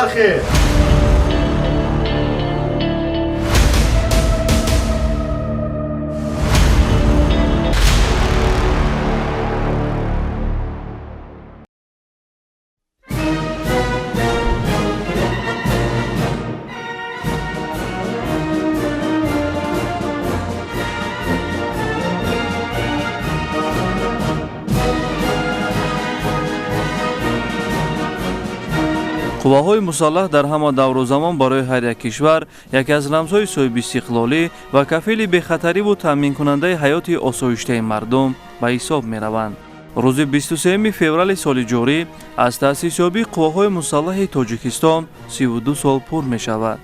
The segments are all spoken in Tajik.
бархе. қувваҳои мусаллаҳ дар ҳама давру замон барои ҳар як кишвар яке аз рамзҳои соҳиби истиқлолӣ ва кафили бехатариву таъминкунандаи ҳаёти осоиштаи мардум ба ҳисоб мераванд. рӯзи 23 феврали соли ҷорӣ аз таъсисёбии қувваҳои мусаллаҳи тоҷикистон 32 сол пур мешавад.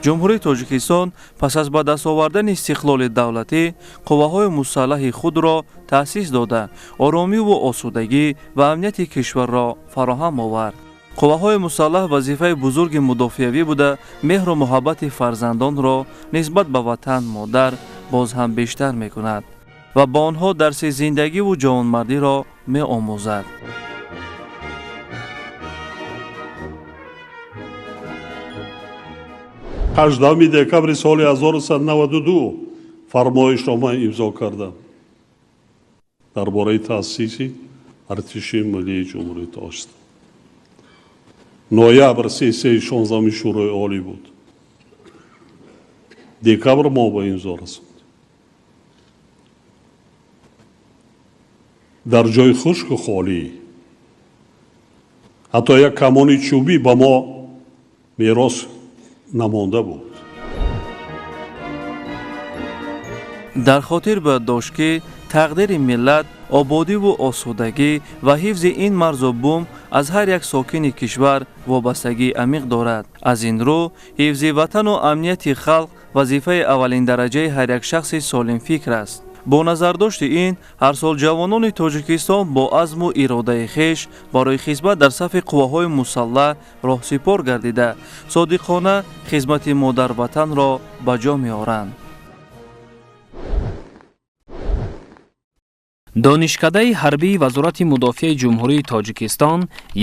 ҷумҳурии тоҷикистон пас аз ба даст овардани истиқлоли давлатӣ қувваҳои мусаллаҳи худро таъсис дода, оромиву осудагӣ ва амнияти кишварро фароҳам овард. қувваҳои мусаллаҳ вазифаи бузурги мудофиавӣ буда меҳру муҳаббати фарзандонро нисбат ба ватан модар боз ҳам бештар мекунад ва ба онҳо дарси зиндагиву ҷавонмардиро меомӯзад. 18 декабри соли 1992 фармоишнома имзо кардам дар бораи таъсиси артиши миллии ҷумҳурии Тоҷикистон. ноябр сессияи 16 шӯрои олӣ буд. декабр мо ба имзо расондем. дар ҷои хушку холӣ ҳатто як камони чӯбӣ ба мо мерос намонда буд. дар хотир бояд дошт ки тақдири миллат ободиву осудагӣ ва ҳифзи ин марзу бум аз ҳар як сокини кишвар вобастагии амиқ дорад. аз ин рӯ ҳифзи ватану амнияти халқ вазифаи аввалиндараҷаи ҳар як шахси солимфикр аст. бо назардошти ин ҳар сол ҷавонони тоҷикистон бо азму иродаи хеш барои хизмат дар сафи қувваҳои мусаллаҳ роҳсипор гардида содиқона хизмати модарватанро ба ҷо меоранд. донишкадаи ҳарбии вазорати мудофиаи ҷумҳурии тоҷикистон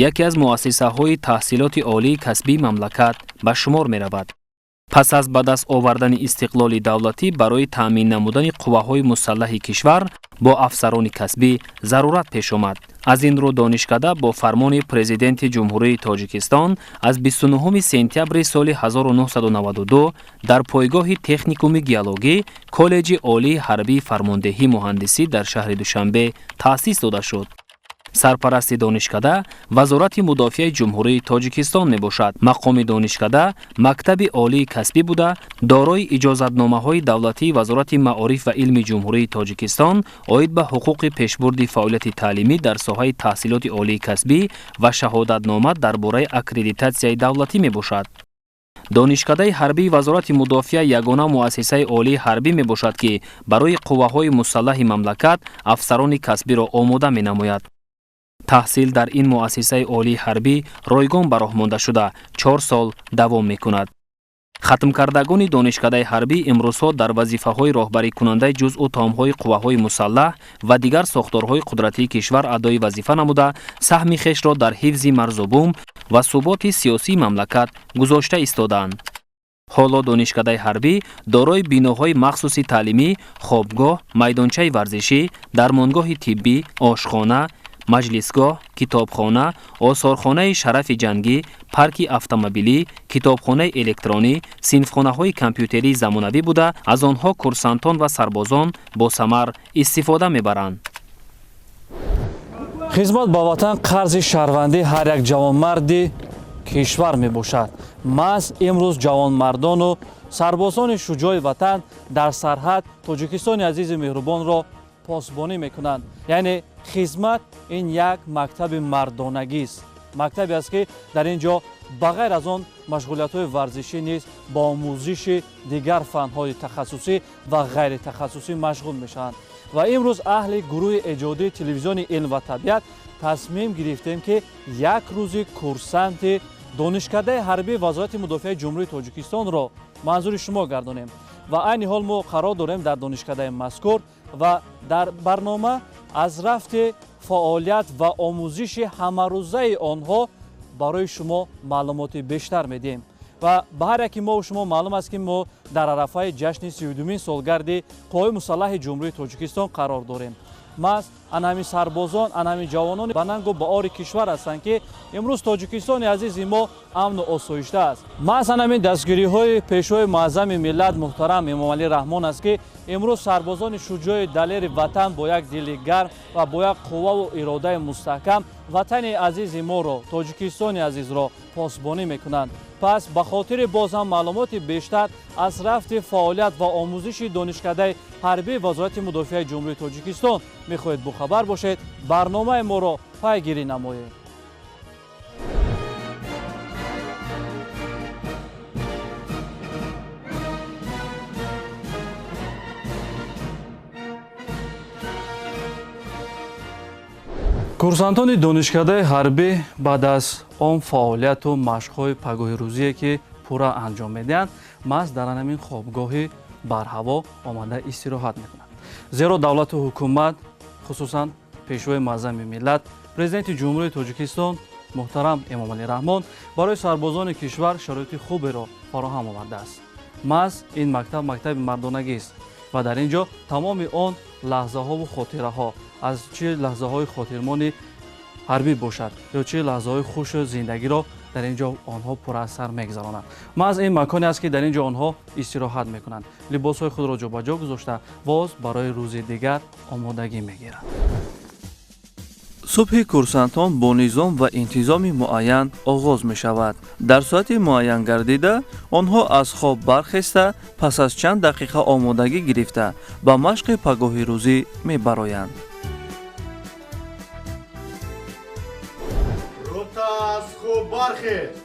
яке аз муассисаҳои таҳсилоти олии касбии мамлакат ба шумор меравад. пас аз ба даст овардани истиқлоли давлатӣ барои таъмин намудани қувваҳои мусаллаҳи кишвар бо афсарони касбӣ зарурат пеш омад. аз ин рӯ донишкада бо фармони президенти ҷумҳурии тоҷикистон аз 29 сентябри соли 1992 дар пойгоҳи техникуми геологӣ коллеҷи олии ҳарбии фармондеҳии муҳандисӣ дар шаҳри Душанбе таъсис дода шуд. сарпарасти донишкада вазорати мудофиаи ҷумҳурии тоҷикистон мебошад. мақоми донишкада мактаби олии касбӣ буда дорои иҷозатномаҳои давлатии вазорати маориф ва илми ҷумҳурии тоҷикистон оид ба ҳуқуқи пешбурди фаъолияти таълимӣ дар соҳаи таҳсилоти олии касбӣ ва шаҳодатнома дар бораи аккредитатсияи давлатӣ мебошад. донишкадаи ҳарбии вазорати мудофиа ягона муассисаи олии ҳарбӣ мебошад ки барои қувваҳои мусаллаҳи мамлакат афсарони касбиро омода менамояд. таҳсил дар ин муассисаи олии ҳарбӣ ройгон ба роҳ монда шуда 4 сол давом мекунад. хатмкардагони донишкадаи ҳарбӣ имрӯзҳо дар вазифаҳои роҳбарикунандаи ҷузъу таомҳои қувваҳои мусаллаҳ ва дигар сохторҳои қудратии кишвар адои вазифа намуда саҳми хешро дар ҳифзи марзубум ва суботи сиёсии мамлакат гузошта истодаанд. ҳоло донишкадаи ҳарбӣ дорои биноҳои махсуси таълимӣ, хобгоҳ, майдончаи варзишӣ, дармонгоҳи тиббӣ, ошхона, маҷлисгоҳ, китобхона, осорхонаи шарафи ҷангӣ, парки автомобилӣ, китобхонаи электронӣ, синфхонаҳои компютерии замонавӣ буда аз онҳо курсантон ва сарбозон бо самар истифода мебаранд. хизмат ба ватан қарзи шаҳрвандии ҳар як ҷавонмарди кишвар мебошад. маҳз имрӯз ҷавонмардону сарбозони шуҷои ватан дар сарҳад тоҷикистони азизи меҳрубонро посбонӣ мекунанд. яъне хизмат ин як мактаби мардонагист. мактабе аст ки дар ин ҷо ба ғайр аз он машғулиятҳои варзишӣ низ ба омӯзиши дигар фанҳои тахассусӣ ва ғайритахассусӣ машғул мешаванд. ва имрӯз аҳли гурӯҳи эҷодии телевизиони илм ва табиат тасмим гирифтем ки як рӯзи курсанти донишкадаи ҳарбии вазорати мудофиаи ҷумҳурии тоҷикистонро манзури шумо гардонем. ва айни ҳол мо қарор дорем дар донишкадаи мазкур ва дар барнома аз рафти фаъолият ва омӯзиши ҳамарӯзаи онҳо барои шумо маълумоти бештар медиҳем ва ба ҳар яки мо шумо маълум аст ки мо дар арафаи ҷашни 32-мин солгарди қувваҳои мусаллаҳи ҷумҳурии Тоҷикистон қарор дорем. маз анҳамин сарбозон, анҳамин ҷавонони ба нангу ба ори кишвар ҳастанд ки имрӯз Тоҷикистони азизи мо амну осоишта аст. маз анҳамин дастгириҳои пешвои муаззами миллат муҳтарам Эмомалӣ Раҳмон аст ки имрӯз сарбозони шуҷои далери ватан бо як дили гарм ва бо як қувваву иродаи мустаҳкам ватани азизи моро, Тоҷикистони азизро посбонӣ мекунанд. пас ба хотири боз ҳам маълумоти бештар аз рафти фаъолият ва омӯзиши донишкадаи ҳарбии Вазорати Мудофиаи Ҷумҳурии Тоҷикистон мехоҳед бохабар бошед, барномаи моро пайгирӣ намоед. курсантони донишкадаи ҳарбӣ баъд аз он фаъолияту машқҳои пагоҳи рӯзие ки пурра анҷом медиҳанд, маз дар анҳамин хобгоҳи барҳаво омада истироҳат мекунанд. зеро давлату ҳукумат, хусусан пешвои муаззами миллат, президенти ҷумҳурии Тоҷикистон муҳтарам Эмомалӣ Раҳмон барои сарбозони кишвар шароити хуберо фароҳам овардааст. маз ин мактаб мактаби мардонагист ва дар ин ҷо тамоми он лаҳзаҳову хотираҳо аз чӣ лаҳзаҳои хотирмони ҳарбӣ бошад ё чӣ лаҳзаҳои хушу зиндагиро дар ин ҷо онҳо пурасар мегзаронанд. маз ин маконе аст ки дар ин ҷо онҳо истироҳат мекунанд, либосҳои худро ҷобаҷо гузошта воз барои рӯзи дигар омодагӣ мегиранд. субҳи курсантон бо низом ва интизоми муайян оғоз мешавад. дар соати муайян гардида онҳо аз хоб бархеста пас аз чанд дақиқа омодагӣ гирифта ба машқи пагоҳи рӯзӣ мебароянд. рота аз хоб бархест.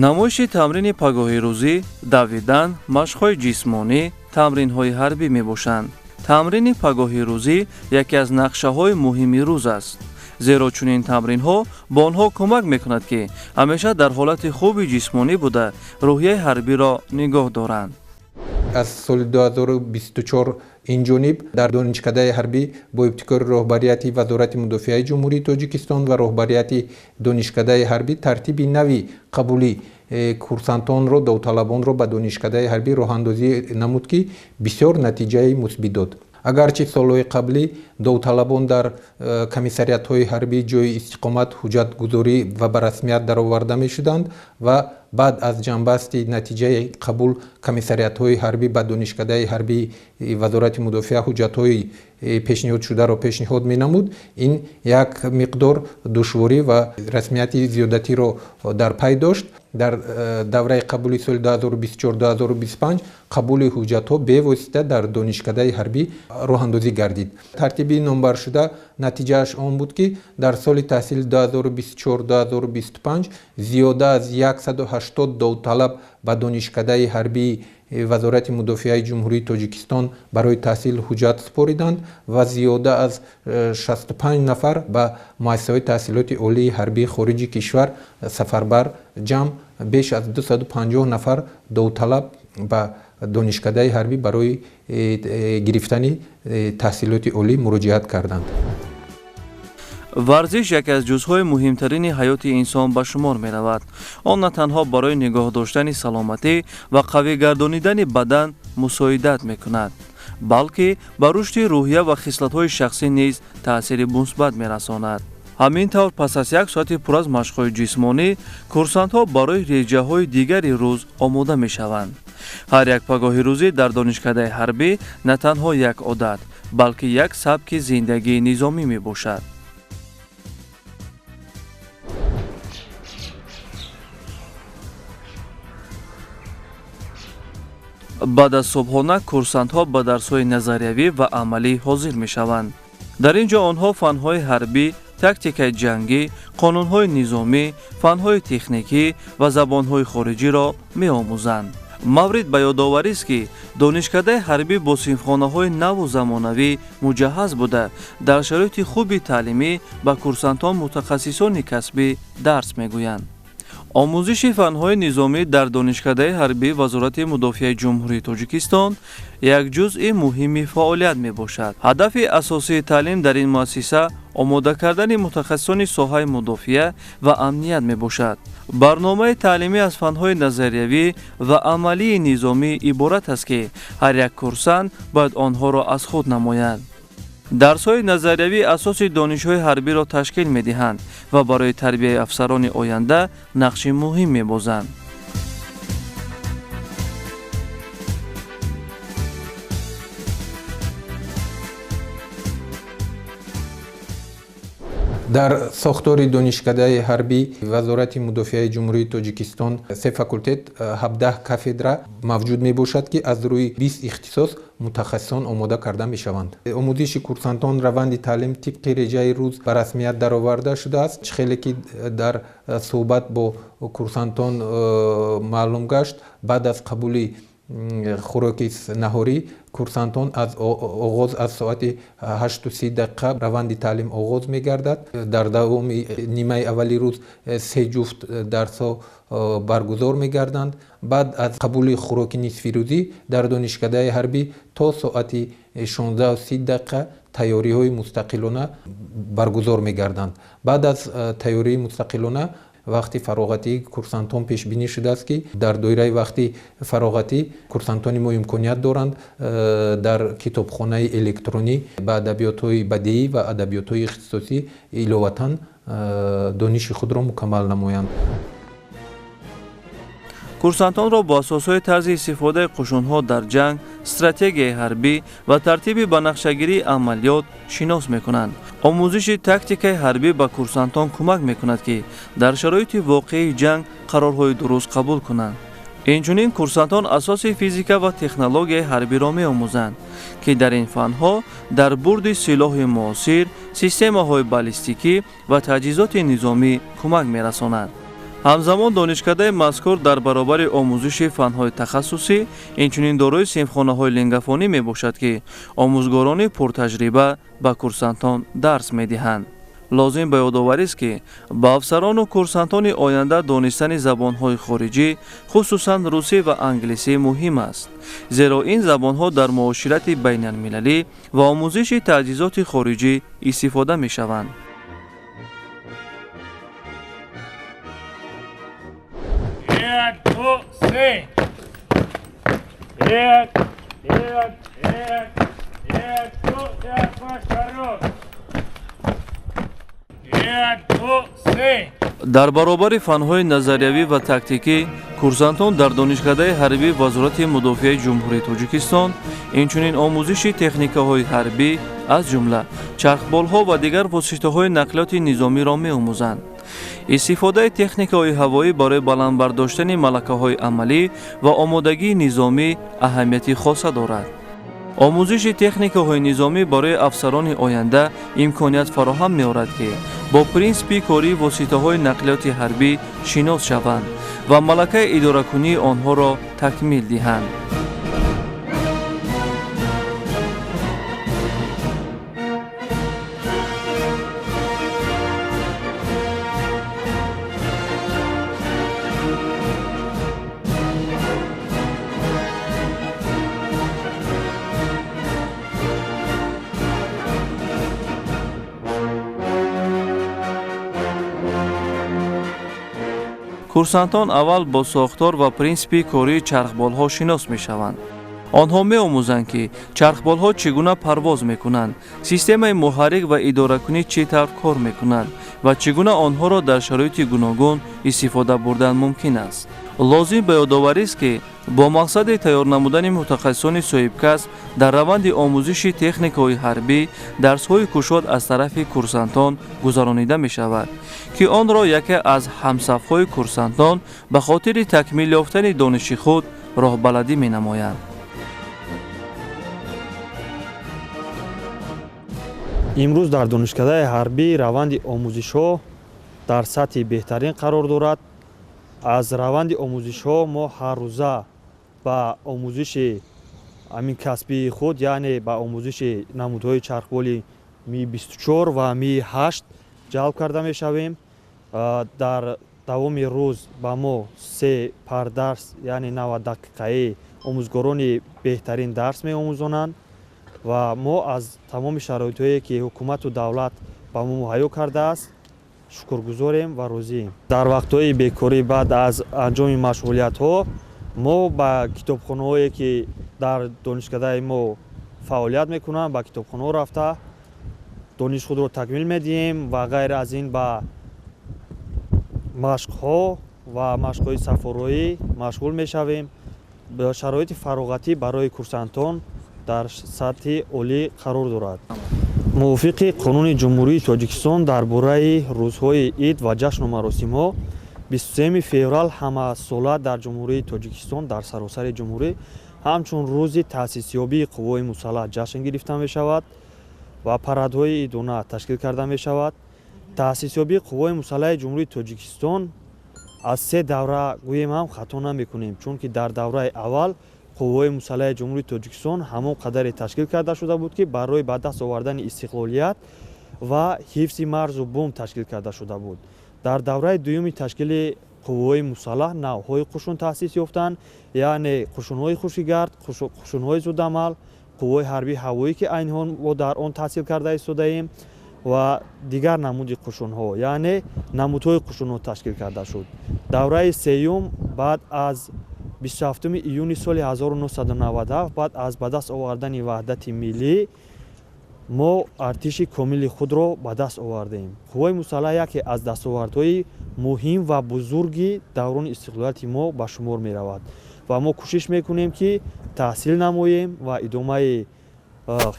намоиши тамрини пагоҳи рӯзӣ, давидан, машқҳои ҷисмонӣ, тамринҳои ҳарбӣ мебошанд. тамрини пагоҳи рӯзӣ яке аз нақшаҳои муҳими рӯз аст. зеро чунин тамринҳо ба онҳо кӯмак мекунад ки ҳамеша дар ҳолати хуби ҷисмонӣ буда рӯҳияи ҳарбиро нигоҳ доранд. аз соли 2024 инҷониб дар донишкадаи ҳарбӣ бо ибтикори роҳбарияти Вазорати Мудофиаи Ҷумҳурии Тоҷикистон ва роҳбарияти донишкадаи ҳарбӣ тартиби нави қабули курсантонро, довталабонро ба донишкадаи ҳарбӣ роҳандозӣ намуд ки бисёр натиҷаи мусбит дод. агарчи солҳои қаблӣ довталабон дар комиссариятҳои ҳарбӣ ҷои истиқомат ҳуҷҷатгузорӣ ва ба расмият дароварда мешуданд ва баъд аз ҷанбасти натиҷаи қабул комиссариятҳои ҳарбӣ ба донишкадаи ҳарбии Вазорати Мудофиа ҳуҷҷатҳои пешниҳодшударо пешниҳод менамуд, ин як миқдор душворӣ ва расмияти зиёдатиро дар пай дошт. дар давраи қабули соли 2024-2025 қабули ҳуҷҷатҳо бевосита дар донишкадаи ҳарбӣ роҳандозӣ гардид. тартиби номбаршуда натиҷааш он буд ки дар соли таҳсили 2024-2025 зиёда аз 180 довталаб ба донишкадаи ҳарбии Вазорати Мудофиаи Ҷумҳурии Тоҷикистон барои таҳсил ҳуҷҷат супориданд ва зиёда аз 65 нафар ба муассисаҳои таҳсилоти олии ҳарбии хориҷи кишвар сафарбар, ҷамъ беш аз 250 нафар довталаб ба донишкадаи ҳарбӣ барои гирифтани таҳсилоти олӣ муроҷиат карданд. варзиш яке аз ҷузъҳои муҳимтарини ҳаёти инсон ба шумор меравад. он на танҳо барои нигоҳ доштани саломатӣ ва қавӣ гардонидани бадан мусоидат мекунад, балки ба рушди рӯҳия ва хислатҳои шахсӣ низ таъсири мусбат мерасонад. ҳамин тавр пас аз як соати пур аз машқҳои ҷисмонӣ, курсантҳо барои реҷаҳои дигари рӯз омода мешаванд. ҳар як пагоҳи рӯзӣ дар донишкадаи ҳарбӣ на танҳо як одат, балки як сабки зиндагии низомӣ мебошад. баъд аз субҳона курсантҳо ба дарсҳои назариявӣ ва амалӣ ҳозир мешаванд. дар ин ҷо онҳо фанҳои ҳарбӣ, тактикаи ҷангӣ, қонунҳои низомӣ, фанҳои техникӣ ва забонҳои хориҷиро меомӯзанд. маврид ба ёдоварист ки донишкадаи ҳарбӣ бо синфхонаҳои наву замонавӣ муҷаҳҳаз буда дар шароити хуби таълимӣ ба курсантон мутахассисони касбӣ дарс мегӯянд. омӯзиши фанҳои низомӣ дар донишкадаи ҳарбӣ вазорати мудофиаи ҷумҳурии Тоҷикистон як ҷузъи муҳими фаъолият мебошад. ҳадафи асосии таълим дар ин муассиса омода кардани мутахассисони соҳаи мудофиа ва амният мебошад. барномаи таълимӣ аз фанҳои назариявӣ ва амалии низомӣ иборат аст ки ҳар як курсант бояд онҳоро аз худ намояд. дарсҳои назариявӣ асоси донишҳои ҳарбиро ташкил медиҳанд ва барои тарбияи афсарони оянда нақши муҳим мебозанд. дар сохтори донишкадаи ҳарбӣ вазорати мудофиаи ҷумҳурии Тоҷикистон 3 факултет 17 кафедра мавҷуд мебошад ки аз рӯи 20 ихтисос мутахассисон омода карда мешаванд. омӯзиши курсантон раванди таълим тибқи реҷаи рӯз ба расмият дароварда шудааст. хеле ки дар суҳбат бо курсантон маълум гашт, баъд аз қабули хӯроки наҳорӣ курсантон аз оғоз аз соати 8:30 раванди таълим оғоз мегардад. дар давоми нимаи аввали рӯз 3 ҷуфт дарсҳо баргузор мегарданд. баъд аз қабули хӯроки нисфирӯзӣ дар донишкадаи ҳарбӣ то соати 16:30 тайёриҳои мустақилона баргузор мегарданд. баъд аз тайёрии мустақилона вақти фароғатии курсантон пешбинӣ шудааст ки дар доираи вақти фароғатӣ курсантони мо имконият доранд дар китобхонаи электронӣ ба адабиётҳои бадеӣ ва адабиётҳои ихтисосӣ иловатан дониши худро мукаммал намоянд. курсантонро бо асосҳои тарзи истифодаи қушунҳо дар ҷанг, стратегияи ҳарбӣ ва тартиби банақшагирии амалиёт шинос мекунанд. омӯзиши тактикаи ҳарбӣ ба курсантон кӯмак мекунад ки дар шароити воқеии ҷанг қарорҳои дуруст қабул кунанд. инчунин курсантон асоси физика ва технологияи ҳарбиро меомӯзанд ки дар ин фанҳо дар бурди силоҳи муосир, системаҳои баллистикӣ ва таҷҳизоти низомӣ кӯмак мерасонанд. ҳамзамон донишкадаи мазкур дар баробари омӯзиши фанҳои тахассусӣ инчунин дорои синфхонаҳои ленгафонӣ мебошад ки омӯзгорони пуртаҷриба ба курсантон дарс медиҳанд. лозим ба ёдоварист ки ба афсарону курсантони оянда донистани забонҳои хориҷӣ, хусусан русӣ ва англисӣ муҳим аст, зеро ин забонҳо дар муоширати байналмилалӣ ва омӯзиши таҷҳизоти хориҷӣ истифода мешаванд. дар баробари фанҳои назариявӣ ва тактикӣ курсантон дар донишкадаи ҳарбӣ вазорати мудофиаи ҷумҳурии Тоҷикистон инчунин омӯзиши техникаҳои ҳарбӣ аз ҷумла чархболҳо ва дигар воситаҳои нақлиёти низомиро меомӯзанд. истифодаи техникаҳои ҳавоӣ барои баландбардоштани малакаҳои амалӣ ва омодагии низомӣ аҳамияти хоса дорад. омӯзиши техникаҳои низомӣ барои афсарони оянда имконият фароҳам меорад ки бо принсипи кории воситаҳои нақлиёти ҳарбӣ шинос шаванд ва малакаи идоракунии онҳоро такмил диҳанд. курсантон аввал бо сохтор ва принсипи кории чархболҳо шинос мешаванд. онҳо меомӯзанд ки чархболҳо чӣ гуна парвоз мекунанд, системаи муҳаррик ва идоракунӣ чӣ тавр кор мекунанд ва чӣ гуна онҳоро дар шароити гуногун истифода бурдан мумкин аст. лозим ба ёдоварист ки бо мақсади тайёр намудани мутахассисони соҳибкасб дар раванди омӯзиши техникаҳои ҳарбӣ дарсҳои кушод аз тарафи курсантон гузаронида мешавад ки онро яке аз ҳамсафҳои курсантон ба хотири такмил ёфтани дониши худ роҳбаладӣ менамоянд. имрӯз дар донишкадаи ҳарбӣ раванди омӯзишҳо дар сатҳи беҳтарин қарор дорад. аз раванди омӯзишҳо мо ҳаррӯза ба омӯзиши ҳамин касбии худ, яъне ба омӯзиши намудҳои чархболи Ми-24 ва Ми-8 ҷалб карда мешавем. дар давоми рӯз ба мо 3 пардарс, яъне 90 дақиқаи омӯзгорони беҳтарин дарс меомӯзонанд ва мо аз тамоми шароитҳое ки ҳукумату давлат ба мо муҳайё кардааст шукргузорем ва розием. дар вақтҳои бекорӣ баъд аз анҷоми машғулиятҳо мо ба китобхонаҳое ки дар донишкадаи мо фаъолият мекунанд ба китобхонаҳо рафта дониш худро такмил медиҳем ва ғайр аз ин ба машқҳо ва машқҳои сафорроӣ машғул мешавем. шароити фароғатӣ барои курсантон дар сатҳи олӣ қарор дорад. мувофиқи қонуни ҷумҳурии Тоҷикистон дар бораи рӯзҳои ид ва ҷашну маросимҳо 23 феврал ҳамасола дар ҷумҳурии Тоҷикистон дар саросари ҷумҳурӣ ҳамчун рӯзи таъсисёбии қуввои мусаллаҳ ҷашн гирифта мешавад ва парадҳои идона ташкил карда мешавад. таъсисёбии қуввои мусаллаҳи ҷумҳурии Тоҷикистон аз 3 давра гӯем ҳам хато намекунем, чунки дар давраи аввал қуввои мусаллаҳи ҷумҳурии Тоҷикистон ҳамон қадаре ташкил карда шуда буд, ки барои ба даст овардани истиқлолият ва ҳифзи марзу бум ташкил карда шуда буд. дар давраи дуюми ташкили қуввои мусаллаҳ навъҳои қушун таъсис ёфтанд, яъне қушунҳои хушкигард, қушунҳои зудамал, қуввои ҳарбии ҳавоӣ ки айни мо дар он таҳсил карда истодаем ва дигар намуди қушунҳо, яъне намудҳои қушунҳо ташкил карда шуд. давраи сеюм баъд аз 27 июни соли 1997 баъд аз ба даст овардани ваҳдати миллӣ мо артиши комили худро ба даст овардем. қуввои мусаллаҳ яке аз дастовардҳои муҳим ва бузурги даврони истиқлолияти мо ба шумор меравад ва мо кӯшиш мекунем ки таҳсил намоем ва идомаи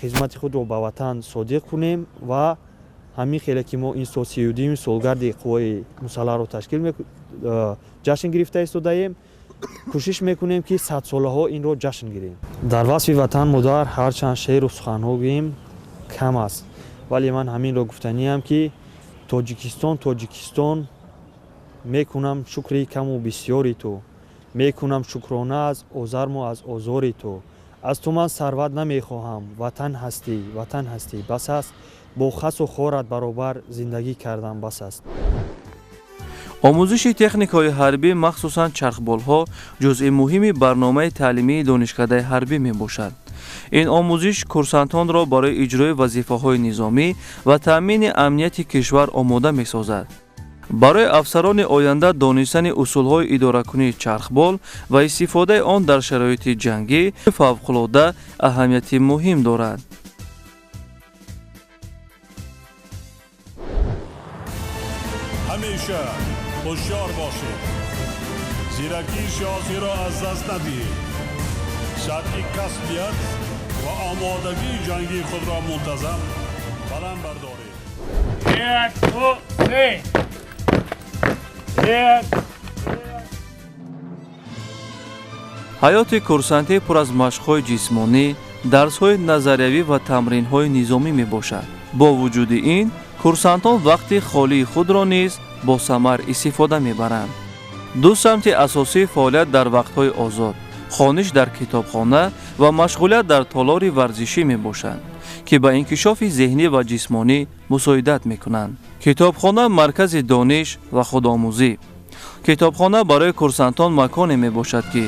хизмати худро ба ватан содиқ кунем ва ҳамин хеле ки мо ин сол 32 солгарди қуввои мусаллаҳро ташкил ҷашн гирифта истодаем, кӯшиш мекунем ки садсолаҳо инро ҷашн гирем. дар васфи ватан модар ҳарчанд шеъру суханҳо гӯем кам аст, вале ман ҳаминро гуфтаниам ки тоҷикистон мекунам шукри каму бисёри ту, мекунам шукрона аз озарму аз озори ту, аз ту ман сарват намехоҳам, ватан ҳастӣ бас аст, бо хасу хорат баробар зиндагӣ кардан бас аст. омӯзиши техникаҳои ҳарбӣ махсусан чархболҳо ҷузъи муҳими барномаи таълимии донишкадаи ҳарбӣ мебошад. ин омӯзиш курсантонро барои иҷрои вазифаҳои низомӣ ва таъмини амнияти кишвар омода месозад. барои афсарони оянда донистани усулҳои идоракунии чархбол ва истифодаи он дар шароити ҷангӣ фавқулода аҳамияти муҳим дорад. ҳамеша ҳушёр бошед, зиракии сиёсиро аз даст надиҳед, сатҳи касбият ва омодагии ҷангии худро мунтазам баланд бардоред. ҳаёти курсантӣ пур аз машқҳои ҷисмонӣ, дарсҳои назариявӣ ва тамринҳои низомӣ мебошад. бо вуҷуди ин курсантон вақти холии худро низ бо самар истифода мебаранд. ду самти асосии фаъолият дар вақтҳои озод, хониш дар китобхона ва машғулият дар толори варзишӣ мебошанд, ки ба инкишофи зеҳнӣ ва ҷисмонӣ мусоидат мекунанд. китобхона маркази дониш ва худомӯзӣ. китобхона барои курсантон маконе мебошад, ки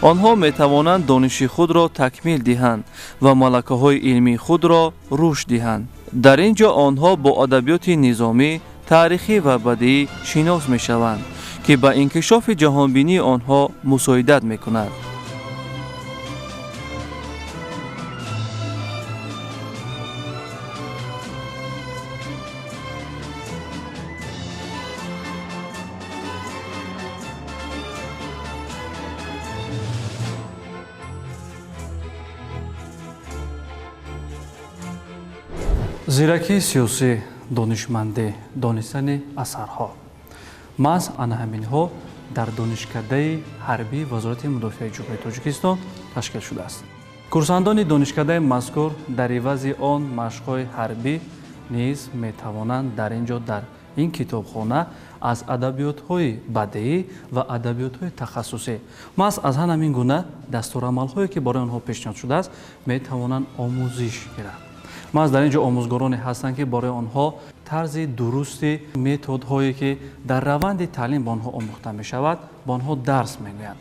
онҳо метавонанд дониши худро такмил диҳанд ва малакаҳои илмии худро рушд диҳанд. дар ин ҷо онҳо бо адабиёти низомӣ, таърихӣ ва бадиӣ шинос мешаванд, ки ба инкишофи ҷаҳонбинии онҳо мусоидат мекунад. зиракии сиёсӣ, донишмандӣ, донистани асарҳо. маҳз ана ҳаминҳо дар донишкадаи ҳарбии вазорати мудофиаи ҷумҳурии Тоҷикистон ташкил шудааст. курсантони донишкадаи мазкур дар ивази он машқҳои ҳарбӣ низ метавонанд дар ин ҷо дар ин китобхона аз адабиётҳои бадеӣ ва адабиётҳои тахассусӣ маҳз аз ҳамин гуна дастурамалҳое ки барои онҳо пешниҳод шудааст метавонанд омӯзиш гиранд. маҳз дар ин ҷо омӯзгороне ҳастанд ки барои онҳо тарзи дурусти методҳое ки дар раванди таълим ба онҳо омӯхта мешавад ба онҳо дарс мегӯянд.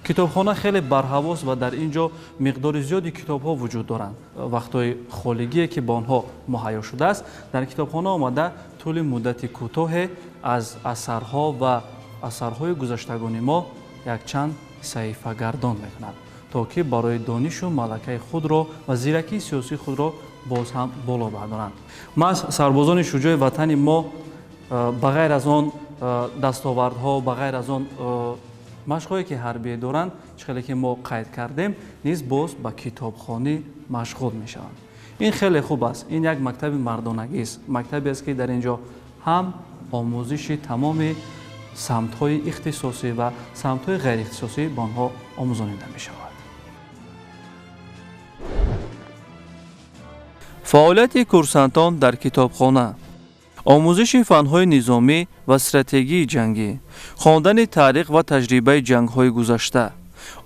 китобхона хеле барҳавос ва дар ин ҷо миқдори зиёди китобҳо вуҷуд доранд. вақтҳои холигие ки ба онҳо муҳайё шудааст дар китобхона омада тӯли муддати кӯтоҳе аз асарҳо ва асарҳои гузаштагони мо якчанд саҳифагардон мекунад то ки барои донишу малакаи худро ва зиракии сиёсии худро боз ҳам боло бардоранд. маҳз сарбозони шуҷои ватани мо ба ғайр аз он дастовардҳо ба ғайр аз он машқҳое ки ҳарбие доранд чӣ хеле ки мо қайд кардем низ боз ба китобхонӣ машғул мешаванд. ин хеле хуб аст. ин як мактаби мардонагист. мактабе аст ки дар ин ҷо ҳам омӯзиши тамоми самтҳои ихтисосӣ ва самтҳои ғайриихтисосӣ ба онҳо омӯзонида мешавад. фаъолияти курсантон дар китобхона, омӯзиши фанҳои низомӣ ва стратегии ҷангӣ, хондани таърих ва таҷрибаи ҷангҳои гузашта,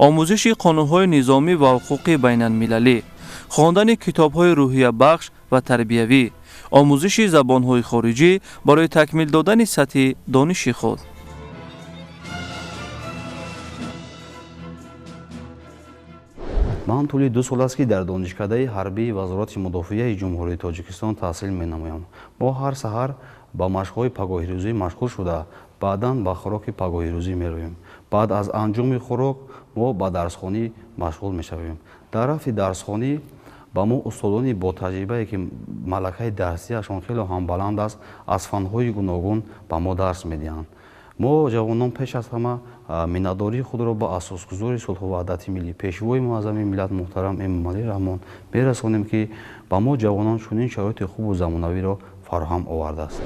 омӯзиши қонунҳои низомӣ ва ҳуқуқи байналмилалӣ, хондани китобҳои рӯҳиябахш ва тарбиявӣ, омӯзиши забонҳои хориҷӣ барои такмил додани сатҳи дониши худ. ман тӯли 2 сол аст ки дар донишкадаи ҳарбии вазорати мудофиаи ҷумҳурии Тоҷикистон таҳсил менамоям. мо ҳар саҳар ба машқҳои пагоҳирӯзӣ машғул шуда, баъдан ба хӯроки пагоҳирӯзӣ мерӯем. баъд аз анҷоми хӯрок мо ба дарсхонӣ машғул мешавем. дар рафи дарсхонӣ ба мо устодони бо таҷрибае ки малакаи дарсиашон хеле ҳам баланд аст, аз фанҳои гуногун ба мо дарс медиҳанд. мо ҷавонон пеш аз ҳама миннатдории худро ба асосгузори сулҳуваҳдати миллӣ пешвои муаззами миллат муҳтарам Эмомалӣ Раҳмон мерасонем ки ба мо ҷавонон чунин шароити хубу замонавиро фароҳам овардааст.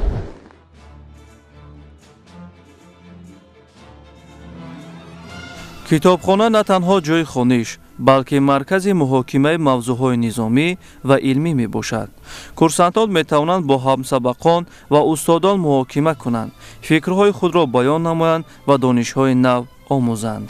китобхона на танҳо ҷойи хониш, балки маркази муҳокимаи мавзӯъҳои низомӣ ва илмӣ мебошад. курсантон метавонанд бо ҳамсабақон ва устодон муҳокима кунанд, фикрҳои худро баён намоянд ва донишҳои нав омӯзанд.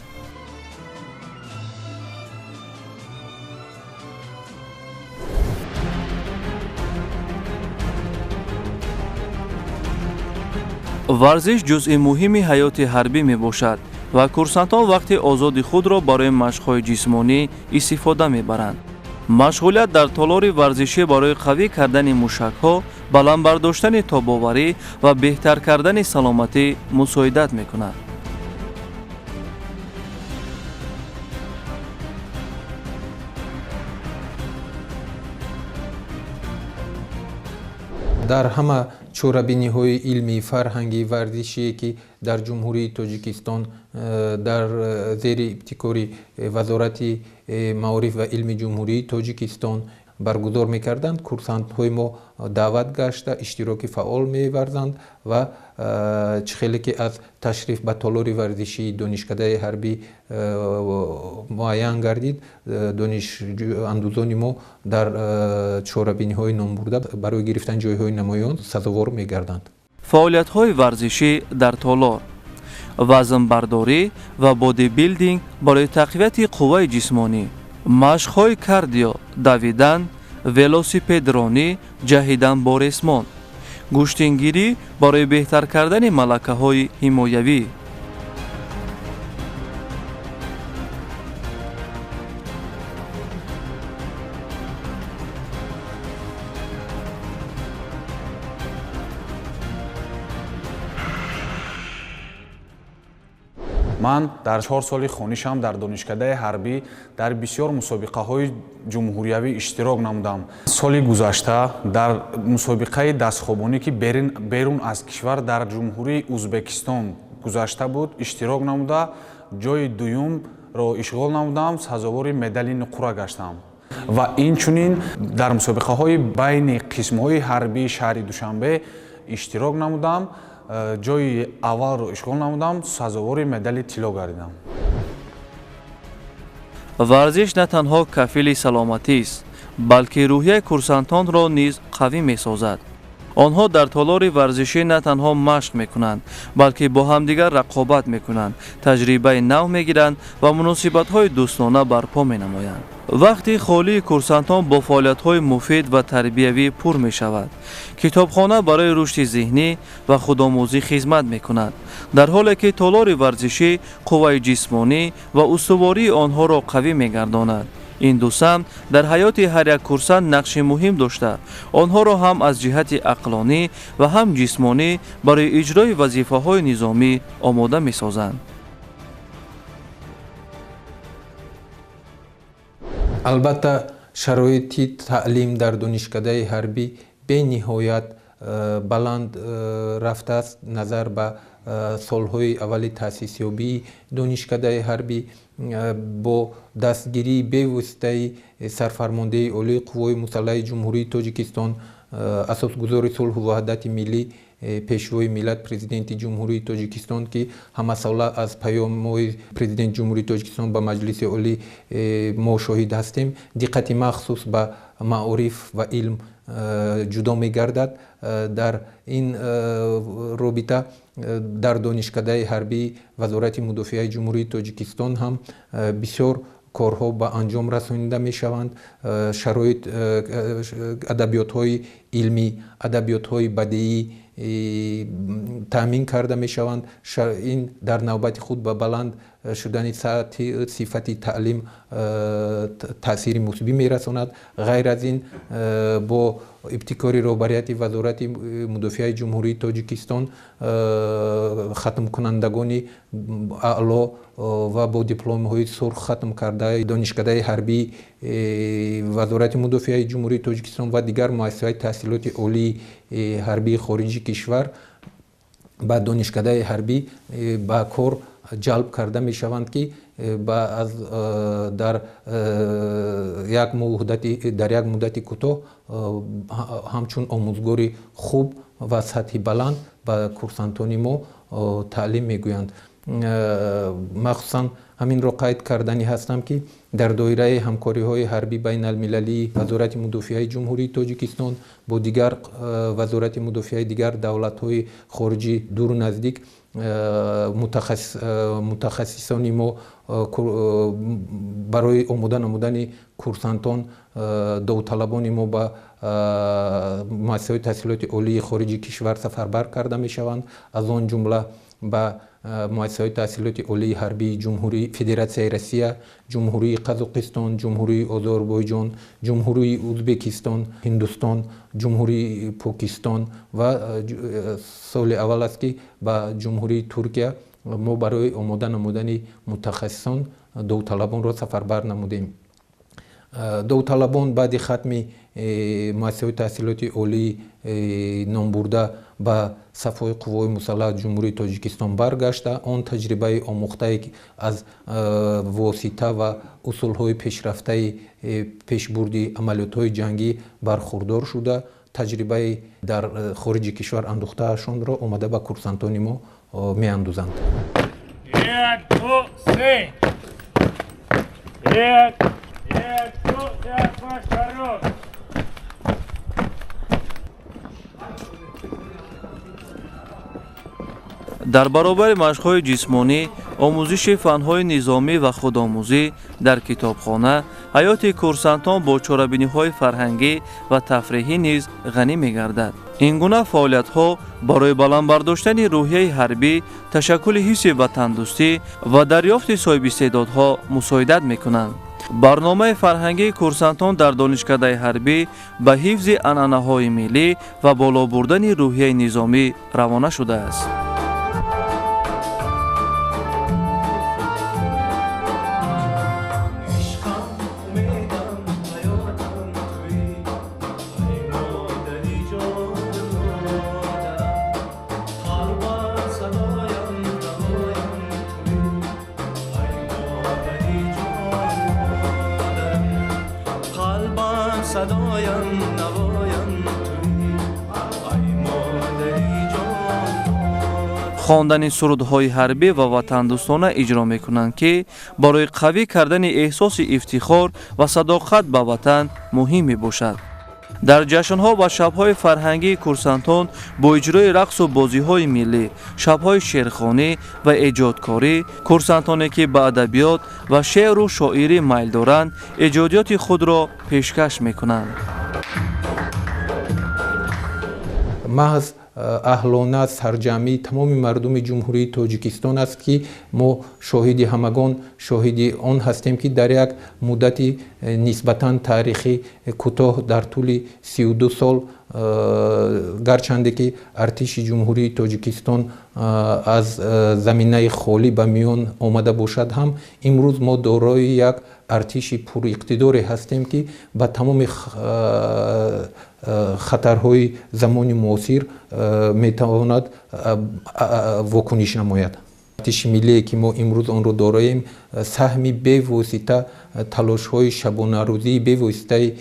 варзиш ҷузъи муҳими ҳаёти ҳарбӣ мебошад ва курсантон вақти озоди худро барои машқҳои ҷисмонӣ истифода мебаранд. машғулият дар толори варзишӣ барои қавӣ кардани мушакҳо, баландбардоштани тобоварӣ ва беҳтар кардани саломатӣ мусоидат мекунад. дар ҳама чорабиниҳои илмӣ, фарҳангӣ, варзишие ки дар ҷумҳурии Тоҷикистон дар зери ибтикори вазорати маориф ва илми ҷумҳурии Тоҷикистон баргузор мекарданд, курсантҳои мо даъват гашта иштироки фаъол меварзанд ва чӣ хеле ки аз ташриф ба толори варзишии донишкадаи ҳарбӣ муайян гардид, донишандӯзони мо дар чорабиниҳои номбурда барои гирифтани ҷойҳои намоён сазовор мегарданд. фаъолиятҳои варзишӣ дар толор, вазнбардорӣ ва бодибилдинг барои тақвияти қувваи ҷисмонӣ, машқҳои кардио, давидан, велосипедронӣ, ҷаҳидан бо ресмон, гӯштингирӣ барои беҳтар кардани малакаҳои ҳимоявӣ. ман дар 4 соли хонишам дар донишкадаи ҳарбӣ дар бисёр мусобиқаҳои ҷумҳуриявӣ иштирок намудам. соли гузашта дар мусобиқаи дастхобонӣ ки берун аз кишвар дар ҷумҳурии Узбекистон гузашта буд, иштирок намуда ҷои дуюмро ишғол намудам, сазовори медали нуқра гаштам. ва инчунин дар мусобиқаҳои байни қисмҳои ҳарбии шаҳри Душанбе иштирок намудам, ҷои аввалро ишғол намудам, сазовори медали тилло гардидам. варзиш на танҳо кафили саломатист, балки рӯҳияи курсантонро низ қавӣ месозад. آنها در تالار ورزشی نه تنها مشق میکنند بلکه با همدیگر رقابت میکنند، تجربه نو میگیرند و مناسبت‌های دوستانه برپا مینمایند. وقتی خالی کورسانتان با فعالیت‌های مفید و تربیوی پر می‌شود، کتابخانه برای رشد ذهنی و خودآموزی خدمت می‌کند، در حالی که تالار ورزشی قوه جسمانی و استواری آنها را قوی می‌گرداند. این دو سمت در حیات هر یک کورسانت نقش مهم داشته آنها را هم از جهت عقلانی و هم جسمانی برای اجرای وظیفه‌های نظامی آماده می‌سازند. البته شرایط تعلیم در دانشکده حربی به نهایت بلند رفته است. نظر به سالهای اول تأسیس یابی دانشکده حربی با دستگیری به واسطه سرفرمانده عالی قوای مسلح جمهوری تاجیکستان اساسگذار صلح و وحدت ملی پیشوای ملت پرزیدنت جمهوری تاجیکستان که همه ساله از پیام‌های پرزیدنت جمهوری تاجیکستان به مجلس عالی ما شاهد هستیم، دقت مخصوص به معارف و علم جدا می‌گردد. در این رابطه در دانشکده حربی وزارت مدافعه جمهوری تاجیکستان هم بسیار کارها به انجام رسانیده می شوند. شرایط ادبیات های علمی، ادبیات های بدیعی تامین کرده می شوند. این در نوبت خود به بلند شدن صفت تعلیم تأثیر مثبت می رساند. غیر از این با ابتکار رهبریت وزارت مدافعه جمهوری تاجیکستان ختم کنندگان اعلی و با دیپلم های سرخ ختم کرده دانشکده حربی وزارت مدافعه جمهوری تاجیکستان و دیگر مؤسسات تحصیلات عالی حربی خارجی کشور با دانشکده حربی با کار جلب کرده می شوند که در یک مدت کوتاه همچون آموزگاری خوب و سطح بلند به کورسانتان ما تعلیم می گویند. مخصوصا همین را قید کردنی هستم که در دایره همکاری های حربی بین المللی وزارت مدافعه جمهوری تاجیکستان با دیگر وزارت مدافعه دیگر دولت های خارجی دور و نزدیک متخصصان ما برای آمودن کورسانتان داوطلبان ما به مؤسسات تحصیلات عالی خارجی کشور سفربر کرده می شوند. از آن جمله به مؤسسات تحصیلات عالی حربی جمهوری فدراسیای روسیه، جمهوری قزاقستان، جمهوری آذربایجان، جمهوری ازبکستان، هندوستان، جمهوری پاکستان و سال اول است که به جمهوری ترکیه ما برای آمودن متخصصان داوطلبان را سفربر نمودیم. داوطلبان بعد ختم مؤسسات تحصیلات عالی نام برده به صفهای قوای مسلح جمهوری تاجیکستان برگشته آن تجربه آموخته از واسطه و اصولهای پیشرفته پیشبردی عملیات‌های جنگی برخوردار شده تجربه در خارج کشور اندوخته‌شان را آمده به کورسانتان ما می‌اندازند. در برابر مشق‌های جسمانی، آموزش فن‌های نظامی و خودآموزی در کتابخانه، حیات کورسانتان با چاره‌بینی‌های فرهنگی و تفریحی نیز غنی می‌گردد. این گونه فعالیت‌ها برای بلند برداشتن روحیه حربی، تشکل حس وطن‌دوستی و دریافت صاحب استعدادها مساعدت می‌کنند. برنامه فرهنگی کورسانتان در دانشکده حربی به حفظ عنعنه‌های ملی و بالا بردن روحیه نظامی روانه شده است. خواندن سرودهای حربی و وطندوستانه اجرا میکنند که برای قوی کردن احساس افتخار و صداقت به وطن مهم می باشد. дар ҷашнҳо ва шабҳои фарҳангии курсантон бо иҷрои рақсу бозиҳои миллӣ, шабҳои шеърхонӣ ва эҷодкорӣ, курсантоне ки ба адабиёт ва шеъру шоирӣ майл доранд, эҷодиёти худро пешкаш мекунанд. محض اهلانه سرجمی تمام مردم جمهوری تاجیکستان است که ما شاهد همگان شاهد آن هستیم که در یک مدت نسبتاً تاریخی کوتاه در طول 32 سال گرچنده که ارتش جمهوری تاجیکستان از زمینه خالی به میان آمده باشد هم امروز ما دارای یک ارتش پر اقتداری هستیم که با تمام خطرهای زمان معاصر میتواند واکنش نماید. ارتش ملی که ما امروز آن را داراییم سهمی به واسطه تلاش های شبانه روزی به واسطه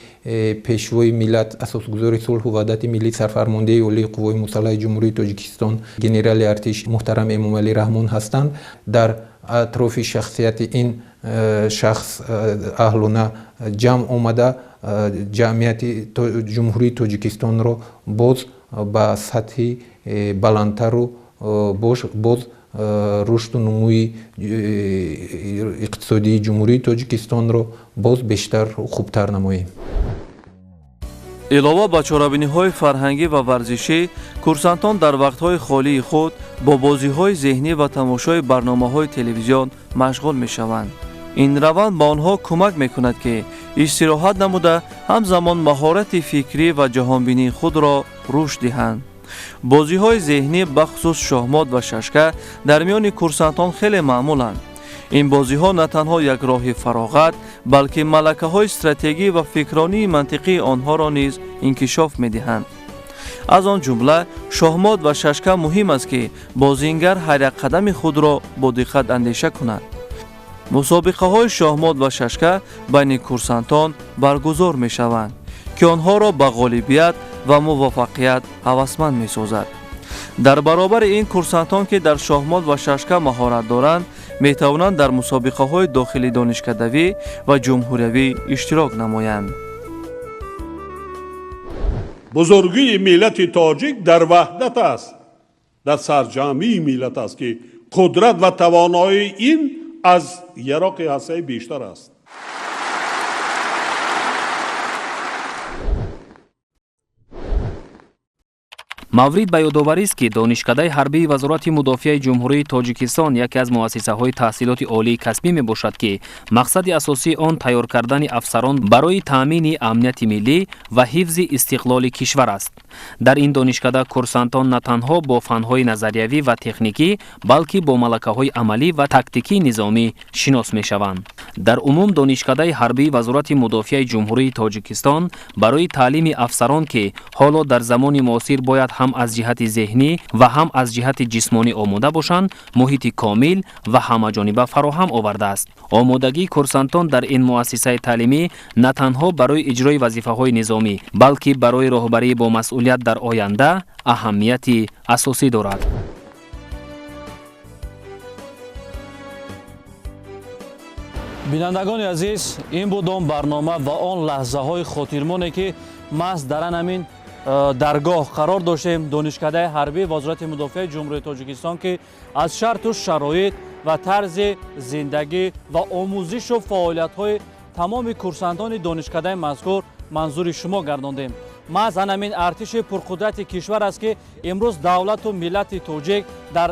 پیشوای ملت اساسگذار صلح و وحدت ملی سرفرمانده عالی قوای مسلح جمهوری تاجیکستان گنرال ارتش محترم امام علی رحمان هستند. در اطراف شخصیت این شخص اهلانه جمع آمده جمعیت جمهوری تاجیکستان را باز به سطح بلندتر و باز رشد و نموی اقتصادی جمهوری تاجیکستان را باز بیشتر و خوبتر نماییم. илова ба чорабиниҳои фарҳангӣ ва варзишӣ, курсантон дар вақтҳои холии худ бо бозиҳои зеҳнӣ ва тамошои барномаҳои телевизион машғул мешаванд. ин раванд ба онҳо кӯмак мекунад ки истироҳат намуда ҳамзамон маҳорати фикрӣ ва ҷаҳонбинии худро рушд диҳанд. бозиҳои зеҳнӣ бахусус шоҳмот ва шашка дар миёни курсантон хеле маъмуланд. ин бозиҳо на танҳо як роҳи фароғат, балки малакаҳои стратегӣ ва фикронии мантиқии онҳоро низ инкишоф медиҳанд. аз он ҷумла шоҳмот ва шашка муҳим аст ки бозингар ҳар як қадами худро бо диққат андеша кунад. мусобиқаҳои шоҳмот ва шашка байни курсантон баргузор мешаванд ки онҳоро ба ғолибият ва муваффақият ҳавасманд месозад. дар баробари ин курсантон ки дар шоҳмот ва шашка маҳорат доранд метавонанд дар мусобиқаҳои дохили донишкадавӣ ва ҷумҳуриявӣ иштирок намоянд. бузургии миллати тоҷик дар ваҳдат аст, дар сарҷамии миллат аст ки қудрат ва тавоноии ин аз яроқи ҳастаӣ бештар аст. маврид ба ёдоварист ки донишкадаи ҳарбии вазорати мудофиаи ҷумҳурии тоҷикистон яке аз муассисаҳои таҳсилоти олии касбӣ мебошад ки мақсади асосии он тайёр кардани афсарон барои таъмини амнияти миллӣ ва ҳифзи истиқлоли кишвар аст. дар ин донишкада курсантон на танҳо бо фанҳои назариявӣ ва техникӣ, балки бо малакаҳои амалӣ ва тактикии низомӣ шинос мешаванд. дар умум донишкадаи ҳарбии вазорати мудофиаи ҷумҳурии тоҷикистон барои таълими афсарон ки ҳоло дар замони муосир бояд ҳам аз ҷиҳати зеҳнӣ ва ҳам аз ҷиҳати ҷисмонӣ омода бошанд, муҳити комил ва ҳамаҷониба фароҳам овардааст. омодагии курсантон дар ин муассисаи таълимӣ на танҳо барои иҷрои вазифаҳои низомӣ, балки барои роҳбарӣ бо масъулият дар оянда аҳамияти асосӣ дорад. бинандагони азиз, ин буд он барнома ва он лаҳзаҳои хотирмоне ки маҳз дар ҳамин даргоҳ қарор доштем. донишкадаи ҳарбии вазорати мудофиаи ҷумҳурии тоҷикистон ки аз шарту шароит ва тарзи зиндагӣ ва омӯзишу фаъолиятҳои тамоми курсантони донишкадаи мазкур манзури шумо гардондем. маҳз ҳамин артиши пурқудрати кишвар аст ки имрӯз давлату миллати тоҷик дар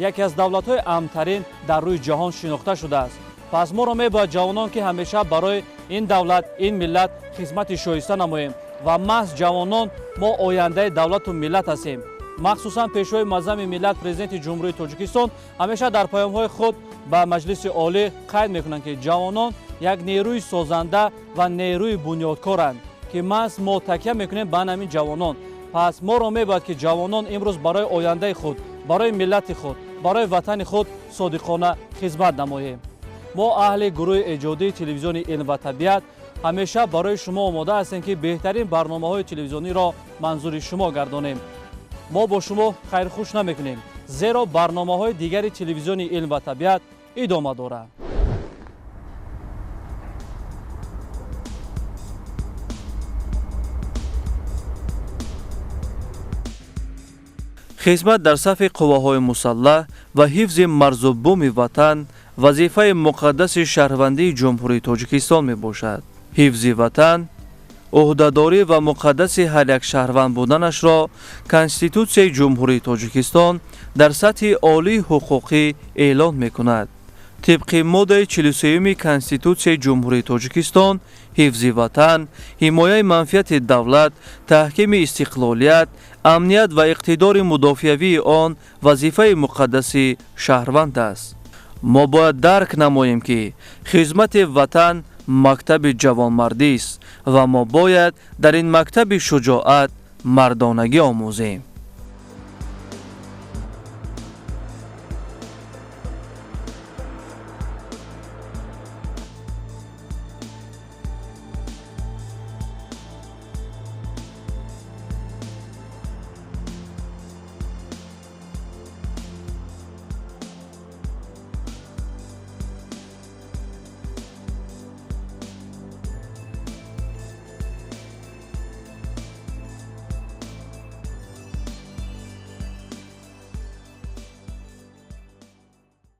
яке аз давлатҳои амнтарин дар рӯи ҷаҳон шинохта шудааст. пас моро мебояд ҷавонон ки ҳамеша барои ин давлат, ин миллат хизмати шоиста намоем ва маҳз ҷавонон мо ояндаи давлату миллат ҳастем. махсусан пешвои муаззами миллат президенти ҷумҳурии тоҷикистон ҳамеша дар паёмҳои худ ба маҷлиси олӣ қайд мекунанд ки ҷавонон як нерӯи созанда ва нерӯи бунёдкоранд ки маҳз мо такя мекунем ба ҳамин ҷавонон. пас моро мебояд ки ҷавонон имрӯз барои ояндаи худ, барои миллати худ, барои ватани худ содиқона хизмат намоем. мо аҳли гурӯҳи эҷодии телевизиони илм ва табиат ҳамеша барои шумо омода ҳастем ки беҳтарин барномаҳои телевизиониро манзури шумо гардонем. мо бо шумо хайрхуш намекунем, зеро барномаҳои дигари телевизиони илм ва табиат идома дорад. خدمت در صف قواهای مسلح و حفظ مرز و بوم وطن وظیفه مقدس شهروندی جمهوری تاجیکستان می باشد. حفظ وطن عهدهداری و مقدس هر یک شهروند بودنش را کنستیتوسیای جمهوری تاجیکستان در سطح عالی حقوقی اعلان می کند. طبق ماده 43 کنستیتوسیای جمهوری تاجیکستان، حفظ وطن، حمایه منفعت دولت، تحکیم استقلالیت، امنیت و اقتدار مدافعوی آن وظیفه مقدس شهروند است. ما باید درک نماییم که خدمت وطن مکتب جوانمردی است و ما باید در این مکتب شجاعت مردانگی آموزیم.